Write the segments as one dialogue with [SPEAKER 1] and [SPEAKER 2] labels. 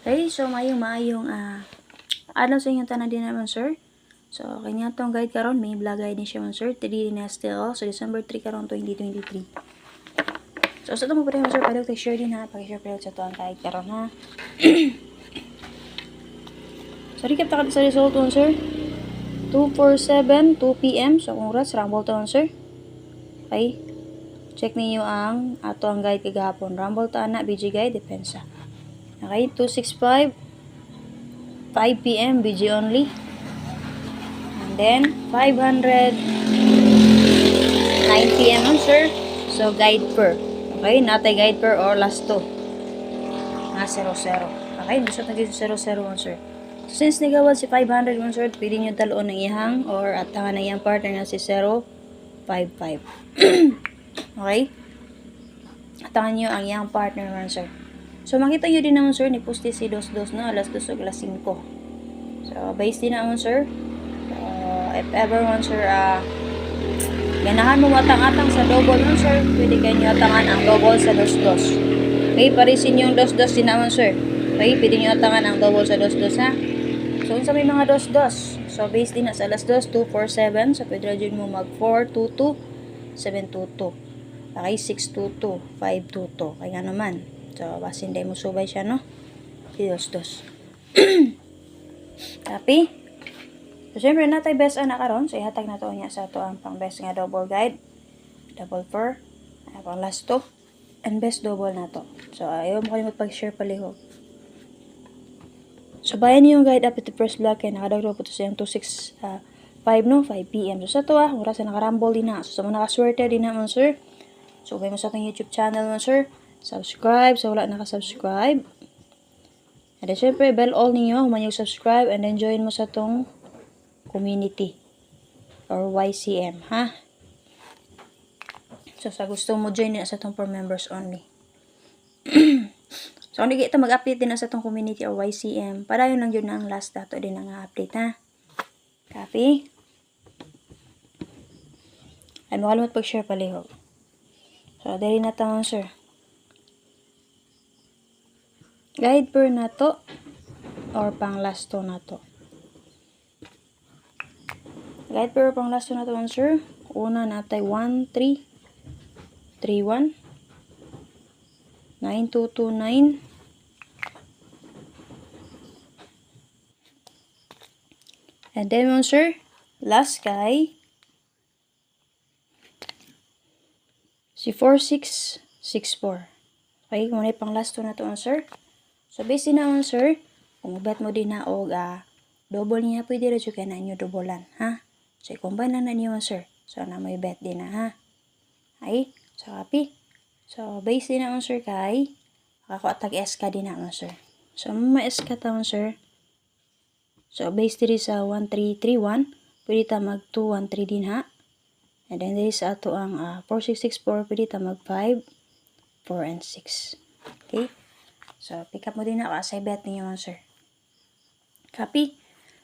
[SPEAKER 1] Okay, so maayong adlaw sa inyong tanan din naman sir. So kanya tong guide karon may vlog guide ni siya man sir. 3D na still so December 3 karon 2023. So sa mo pare sir padong share din ha, pag-share pala sa to ang guide karon ha. So recap ta sa result on sir. 2:47 2 PM so kung oras rumble to on sir. Okay. Check ninyo ang ato ang guide kagahapon. Rumble ta na BG guide depensa. Okay, 2:65 5 PM BG only. And then 500 9 PM on sir. So guide per. Okay, natay guide per or last 2. Na 0-0. Okay, gusto na dito 0-0 on sir. So, since nagawad si 500 on sir, pwede nyo taloon ng ihang or atangan na iyang partner na si 0.55. Okay? Atangan nyo ang iyang partner on sir. So makita nyo din naman sir, ni poste si 2-2 na alas 2 o alas 5. So base din naman sir. If ever man sir, ganahan mo matang-atang sa double nun sir, pwede kayo nyo atangan ang double sa 2-2. Okay, parisin yung 2-2 din naman sir. Okay, pwede nyo atangan ang double sa 2-2 ha. So unsa may mga 2-2. So base din na sa alas 2, 2-4-7. So pwede rin mo mag 4-2-2, 7-2-2. Okay, 6-2-2, 5-2-2. Kaya nga naman. So basin day mo subay siya no. 2-2. Copy. So, syempre, natay best na karon. So, ihatag na to niya sa to ang pang best nga double guide. Double per. Pang last to. And best double na to. So, ayaw mo kayo magpag-share palihog. So, bayan niyo yung guide up at the first vlog. Kaya nakadagro po to sa yung 265 no? 5 PM. So, sa to oras na nakarambol din na. So, sa mga nakaswerte din na, sir. So, kayo mo sa itong YouTube channel, sir. Subscribe. So, wala nakasubscribe. And then, syempre, bell all ninyo. Human yung subscribe. And then, join mo sa tong community or YCM, ha? So, sa gusto mo join na sa itong for members only. So, kung kita mag-update din na sa itong community or YCM, para yun lang yun ang last dato din ang update, ha? Copy? Ay, makalimot pag-share palihog. So, dali na taon, sir. Guide per na to or pang last to na to. Guide per pang last to na to, sir. Una natay 1-3-3-1 9-2-2-9 and then sir, last guy si 4-6-6-4. Okay, kung may pang last to na to, sir. So based na sir, kung bet mo din na og double niya pwede rin siya na inyo doublean, ha? So i-combine na niyo sir. So na may bet din na, ha? Ay, so copy. So based din na sir kay ako atag SK din na sir. So ma-SK ta sir. So based diri sa 1-3-3-1, pwede ta mag 2-1-3 din ha. And then diri sa ato ang 4-6-6-4, pwede ta mag 5-4-6. Okay? So pick up mo din na kasi bet niyo sir. Copy?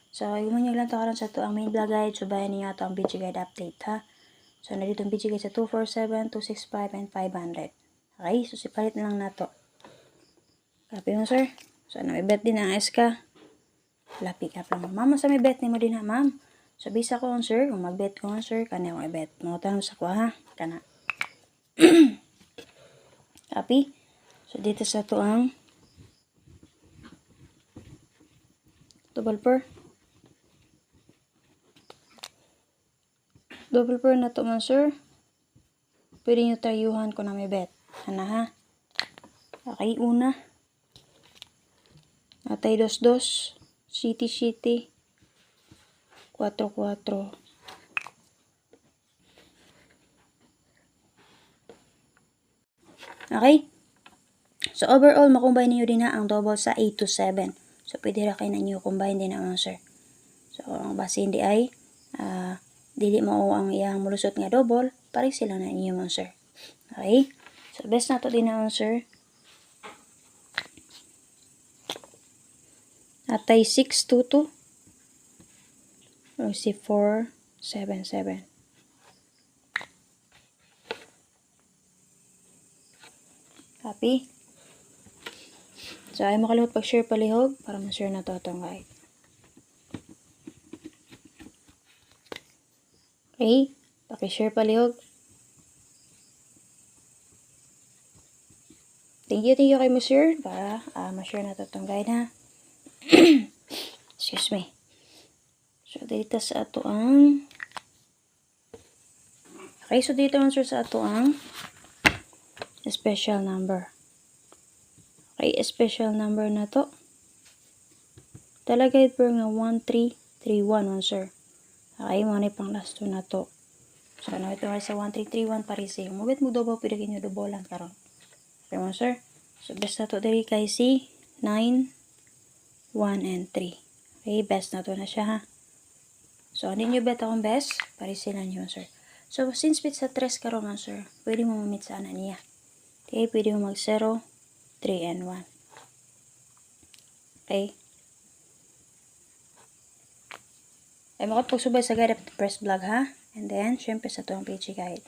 [SPEAKER 1] So yung lang to karon sa to ang main vlog guide, so bayan niyo ato ang video guide update ha. So narito ang video guide sa 247, 265 and 500. Okay? So sipalit na lang nato. Copy mo sir. So may bet din ang SK. Pick up lang. Mama sa may bet ni mo din ha ma'am. So bisa ko sir, kung mag-bet ko sir, kanya ko i-bet. Mga tanong sa ko ha. Kana. Copy? So dito sa to ang double per. Double per na to man sir. Pwede nyo tayuhan ko na may bet. Ano ha? Okay, una. Atay 2-2. City. 4-4. Okay? So, overall, makombine niyo din na ang double sa 8-7. So, pwede ra kayo na niyo combine din ang sir. So, ang base hindi ay dili mo ang iyang mulusot nga double, pare sila na niyo sir. Okay? So, best na to din na sir. Atay 6-2-2. Or si 4-7-7. Copy? So, ay makalimot pag-share palihog para ma-share na to itong guide. Okay? Paki-share palihog. Thank you kay Monsieur para ma-share na to itong guide ha. Excuse me. So, dito sa ato ang okay, so dito man sir sa ato ang special number. Okay, special number na to. Talagay per nga 1331 man sir. Okay, mo na pang last two na to. So, ano ito sa 1331 parisi. Mubit mo dobo, pwede kinyo dobolan karon. Okay mo sir. So, best na to diri kay si 9, 1, and 3. Okay, best na to na siya ha. So, ano nyo bet akong best? Parisi na nyo sir. So, since bit sa 3 karon man sir, pwede mo mamit sa ana niya. Okay, pwede mo mag 0, 3, and 1. Okay. Ay makapagsubay sa guide at press vlog ha. And then, syempre sa itong page guide.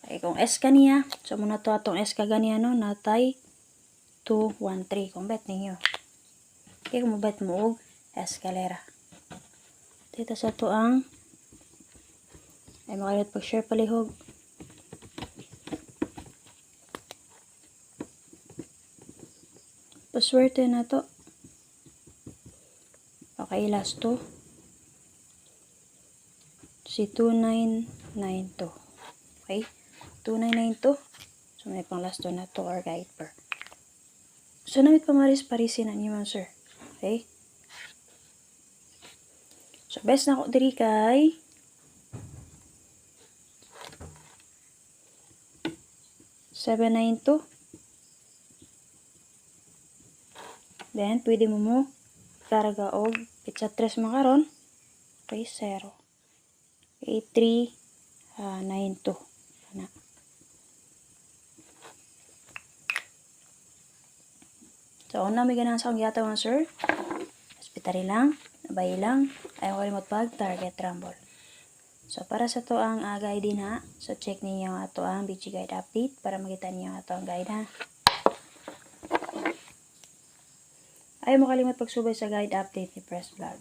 [SPEAKER 1] Okay, kung S ka niya, so muna to atong S ka ganiya no, natay 2, 1, 3. Kung bet ninyo. Okay, kung bet mo og eskalera. Dito sa to ang ay makalit pag-share palihog. Paswerte na to. Okay, last to. Si 2992. Okay? 2992. So, may pang last to na to or guide per. So, namit parisin na niyo man, sir. Okay? So, best na ako diri kay 792. Then, pwede mo karga og pizza 3 makaron. Okay, 0. Okay, 392. Ana. So, una may ganang sa akong giyata mga sir. Hospitali lang, nabay lang, ayaw ko rin target rumble. So, para sa to ang guide din ha. So, check ninyo ato ang BG guide update para makita ninyo ato ang guide ha. Ayaw mo kalimot pagsubay sa guide update ni Press Vlog.